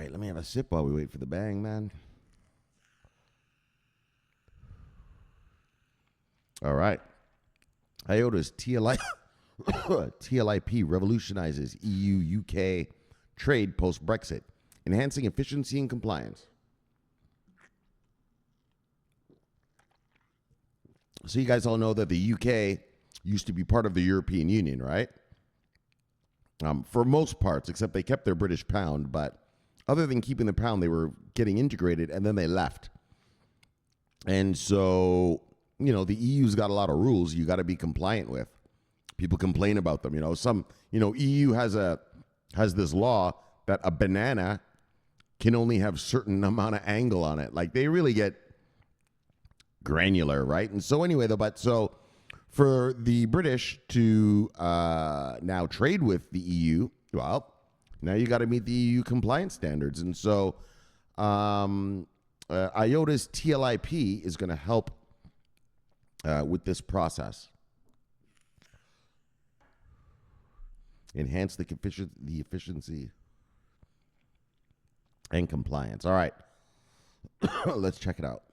right, let me have a sip while we wait for the bang, man. All right. IOTA's TLIP revolutionizes EU-UK trade post-Brexit, enhancing efficiency and compliance. So you guys all know that the UK used to be part of the European Union, right? For most parts, except they kept their British pound, but other than keeping the pound, they were getting integrated, and then they left. And so, the EU's got a lot of rules you got to be compliant with. People complain about them. EU has this law that a banana can only have certain amount of angle on it. Like, they really get granular, right? And so anyway, so for the British to now trade with the EU, well, now you got to meet the EU compliance standards. And so IOTA's TLIP is going to help with this process. Enhance the efficiency and compliance. All right. Let's check it out.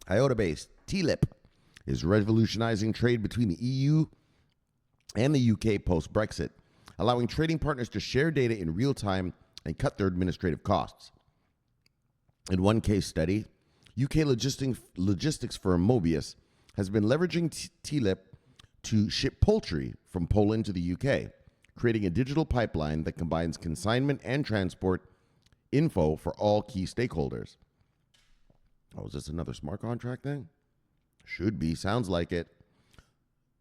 IOTA-based TLIP is revolutionizing trade between the EU and the UK post-Brexit, allowing trading partners to share data in real time and cut their administrative costs. In one case study, UK logistics firm Mobius has been leveraging TLIP to ship poultry from Poland to the UK, creating a digital pipeline that combines consignment and transport info for all key stakeholders. Oh, is this another smart contract thing? Should be. Sounds like it.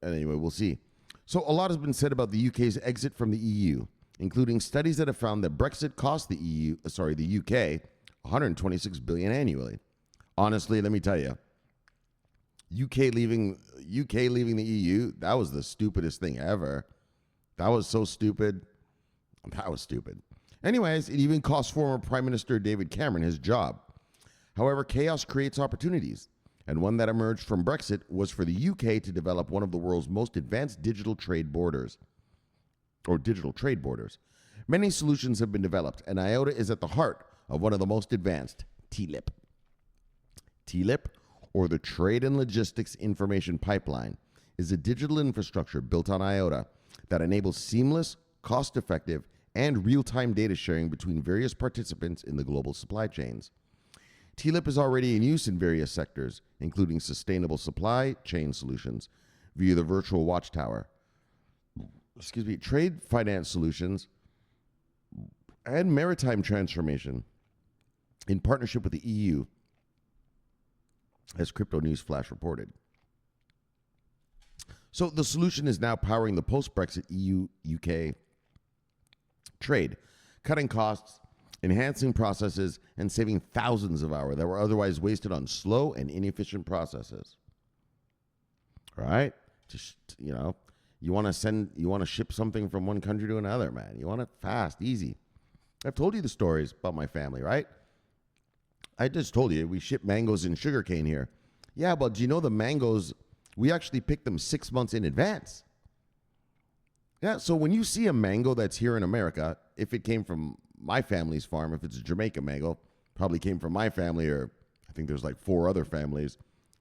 Anyway, we'll see. So a lot has been said about the UK's exit from the EU, including studies that have found that Brexit cost the UK 126 billion annually. Honestly, let me tell you, UK leaving the EU, that was the stupidest thing ever. That was so stupid. That was stupid. Anyways, it even cost former Prime Minister David Cameron his job. However, chaos creates opportunities, and one that emerged from Brexit was for the UK to develop one of the world's most advanced digital trade borders. Many solutions have been developed, and IOTA is at the heart of one of the most advanced, TLIP. TLIP, or the Trade and Logistics Information Pipeline, is a digital infrastructure built on IOTA that enables seamless, cost-effective, and real-time data sharing between various participants in the global supply chains. TLIP is already in use in various sectors, including sustainable supply chain solutions via the virtual watchtower, trade finance solutions, and maritime transformation in partnership with the EU, as Crypto News Flash reported. So the solution is now powering the post-Brexit EU-UK trade, cutting costs, enhancing processes, and saving thousands of hours that were otherwise wasted on slow and inefficient processes. All right? You want to ship something from one country to another, man. You want it fast, easy. I've told you the stories about my family, right? I just told you we ship mangoes and sugarcane here. Yeah, but do you know the mangoes, we actually pick them 6 months in advance. Yeah, so when you see a mango that's here in America, if it came from my family's farm, if it's a Jamaica mango, probably came from my family, or I think there's like 4 other families,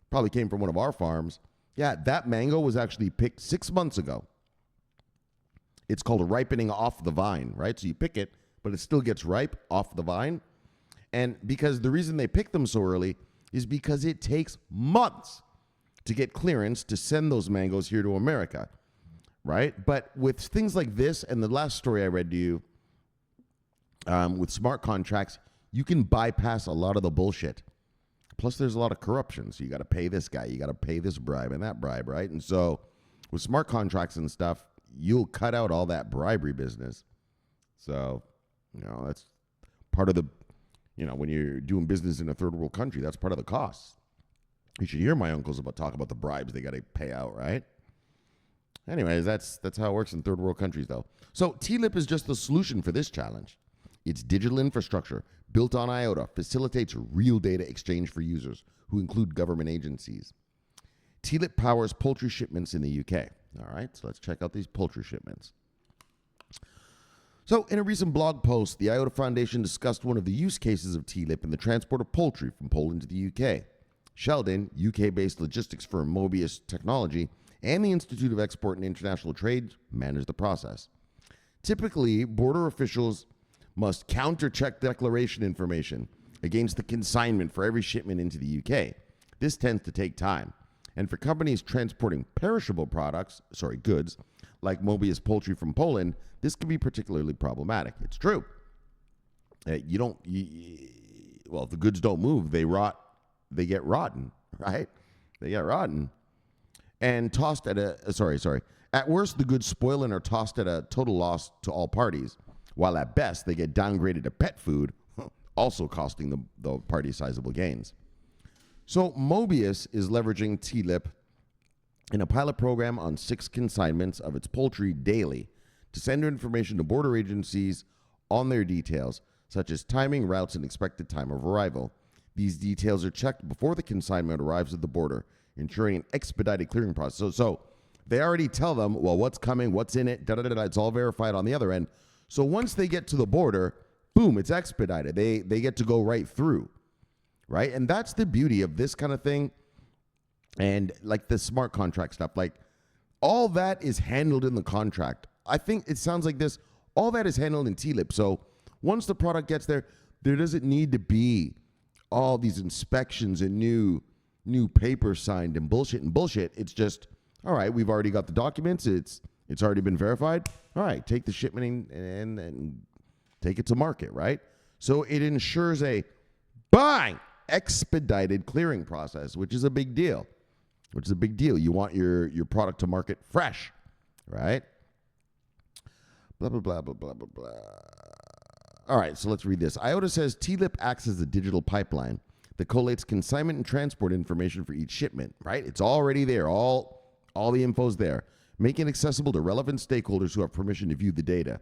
probably came from one of our farms. Yeah, that mango was actually picked 6 months ago. It's called ripening off the vine, right? So you pick it, but it still gets ripe off the vine. And because the reason they pick them so early is because it takes months to get clearance to send those mangoes here to America, right? But with things like this and the last story I read to you, with smart contracts, you can bypass a lot of the bullshit. Plus, there's a lot of corruption. So you got to pay this guy, you got to pay this bribe and that bribe, right? And so with smart contracts and stuff, you'll cut out all that bribery business. So, that's part of the, when you're doing business in a third world country, that's part of the costs. You should hear my uncles talk about the bribes they got to pay out, right? Anyways, that's how it works in third world countries, though. So TLIP is just the solution for this challenge. Its digital infrastructure, built on IOTA, facilitates real data exchange for users, who include government agencies. TLIP powers poultry shipments in the UK. All right, so let's check out these poultry shipments. So, in a recent blog post, the IOTA Foundation discussed one of the use cases of TLIP in the transport of poultry from Poland to the UK. Sheldon, UK-based logistics firm Mobius Technology, and the Institute of Export and International Trade manage the process. Typically, border officials must counter-check declaration information against the consignment for every shipment into the UK. This tends to take time. And for companies transporting perishable goods, like Mobius Poultry from Poland, this can be particularly problematic. It's true. If the goods don't move, they rot. They get rotten, right? They get rotten. And tossed at At worst, the goods spoil and are tossed at a total loss to all parties, while at best, they get downgraded to pet food, also costing the party sizable gains. So Mobius is leveraging TLIP in a pilot program on 6 consignments of its poultry daily to send information to border agencies on their details, such as timing, routes, and expected time of arrival. These details are checked before the consignment arrives at the border, ensuring an expedited clearing process. So they already tell them, well, what's coming, what's in it, it's all verified on the other end. So once they get to the border, boom, it's expedited. They get to go right through, right? And that's the beauty of this kind of thing. And like the smart contract stuff, like all that is handled in the contract. I think it sounds like this, all that is handled in TLIP. So once the product gets there, there doesn't need to be all these inspections and new paper signed and bullshit. It's just, all right, we've already got the documents. It's already been verified. All right, take the shipment and take it to market, right? So it ensures a expedited clearing process, which is a big deal. You want your product to market fresh, right? Blah, blah, blah, blah, blah, blah, blah. All right, so let's read this. IOTA says TLIP acts as a digital pipeline that collates consignment and transport information for each shipment, right? It's already there. All the info's there, making it accessible to relevant stakeholders who have permission to view the data.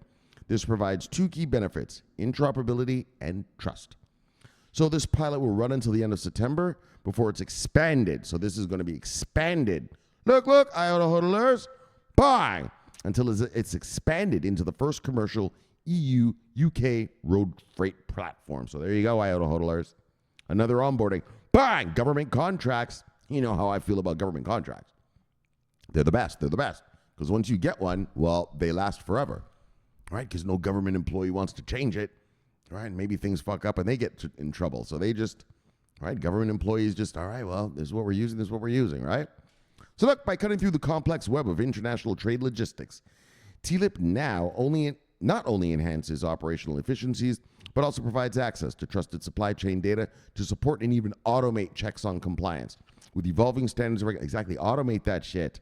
This provides 2 key benefits: interoperability and trust. So this pilot will run until the end of September before it's expanded. So this is going to be expanded. Look, IOTA hodlers, bang! Until it's expanded into the first commercial EU-UK road freight platform. So there you go, IOTA hodlers. Another onboarding. Bang! Government contracts. You know how I feel about government contracts. They're the best. Because once you get one, well, they last forever, right? Because no government employee wants to change it, right? Maybe things fuck up and they get in trouble. So they just, right? Government employees just, all right, well, this is what we're using, right? So look, by cutting through the complex web of international trade logistics, TLIP now not only enhances operational efficiencies, but also provides access to trusted supply chain data to support and even automate checks on compliance with evolving standards. Exactly, automate that shit.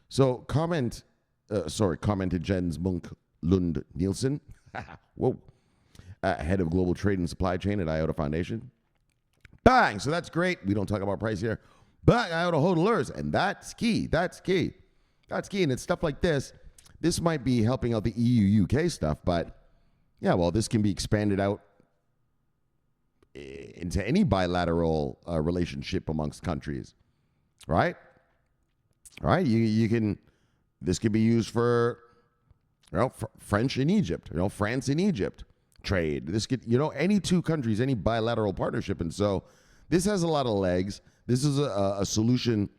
So commented Jens Munk Lund Nielsen, head of global trade and supply chain at IOTA Foundation. Bang! So that's great. We don't talk about price here. But IOTA hodlers, and that's key. And it's stuff like this. This might be helping out the EU-UK stuff, but yeah, well, this can be expanded out into any bilateral relationship amongst countries, right? Right? You can. This could be used for, French in Egypt, France in Egypt trade. This could, any 2 countries, any bilateral partnership, and so this has a lot of legs. This is a solution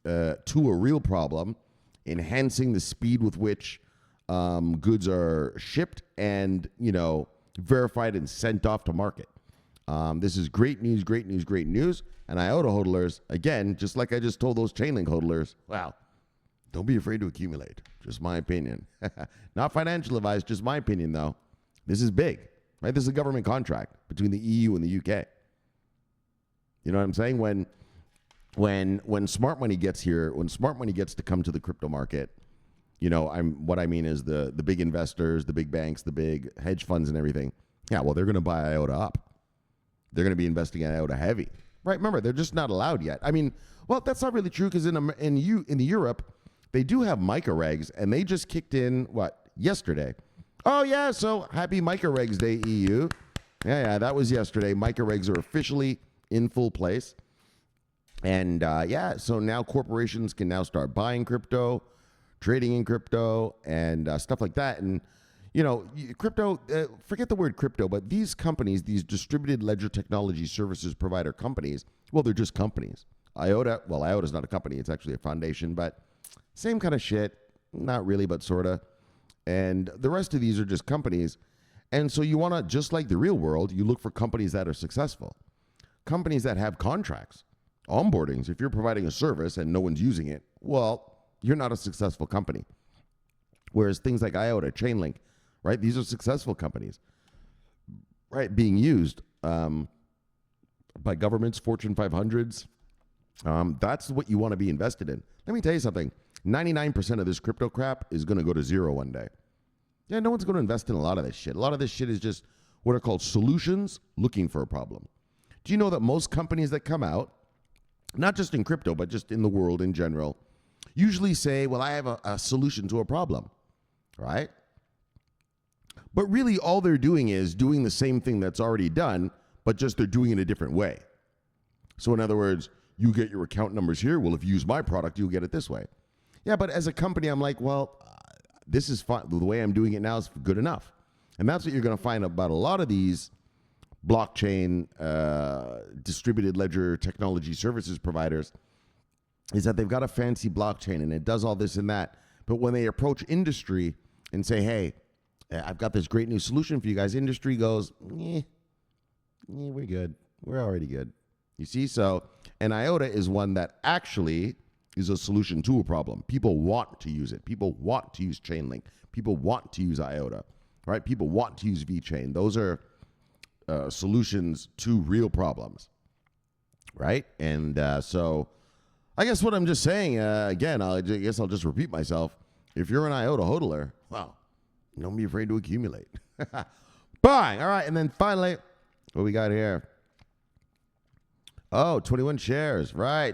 to a real problem, enhancing the speed with which goods are shipped and, verified and sent off to market. This is great news. And IOTA hodlers, again, just like I just told those Chainlink hodlers, wow, don't be afraid to accumulate. Just my opinion. Not financial advice, just my opinion, though. This is big, right? This is a government contract between the EU and the UK. You know what I'm saying? When smart money gets here, when smart money gets to come to the crypto market, what I mean is the big investors, the big banks, the big hedge funds and everything. Yeah, well, they're going to buy IOTA up. They're going to be investing in IOTA heavy. Right? Remember, they're just not allowed yet. I mean, well, that's not really true because in Europe, they do have MiCA regs, and they just kicked in, yesterday. Oh, yeah, so happy MiCA regs day, EU. Yeah, that was yesterday. MiCA regs are officially in full place. And so now corporations can now start buying crypto, trading in crypto, and stuff like that. And crypto, forget the word crypto, but these companies, these distributed ledger technology services provider companies, well, they're just companies. IOTA is not a company, it's actually a foundation, but same kind of shit. Not really, but sort of. And the rest of these are just companies. And so you want to, just like the real world, you look for companies that are successful, companies that have contracts, onboardings. If you're providing a service and no one's using it, well, you're not a successful company. Whereas things like IOTA, Chainlink, right? These are successful companies, right? Being used by governments, Fortune 500s. That's what you want to be invested in. Let me tell you something. 99% of this crypto crap is going to go to zero one day. Yeah, no one's going to invest in a lot of this shit. A lot of this shit is just what are called solutions looking for a problem. Do you know that most companies that come out, not just in crypto, but just in the world in general, usually say, well, I have a solution to a problem, right? But really all they're doing is doing the same thing that's already done, but just they're doing it a different way. So in other words, you get your account numbers here. Well, if you use my product, you'll get it this way. Yeah, but as a company, I'm like, well, this is fine. The way I'm doing it now is good enough. And that's what you're going to find about a lot of these blockchain distributed ledger technology services providers is that they've got a fancy blockchain and it does all this and that. But when they approach industry and say, hey, I've got this great new solution for you guys, industry goes, we're good. We're already good. You see? So, and IOTA is one that actually is a solution to a problem. People want to use it. People want to use Chainlink. People want to use IOTA, right? People want to use VeChain. Those are solutions to real problems, right? And so I guess what I'm just saying, again, I guess I'll just repeat myself. If you're an IOTA hodler, well, don't be afraid to accumulate. Bye. All right. And then finally, what we got here? Oh, 21 shares. Right.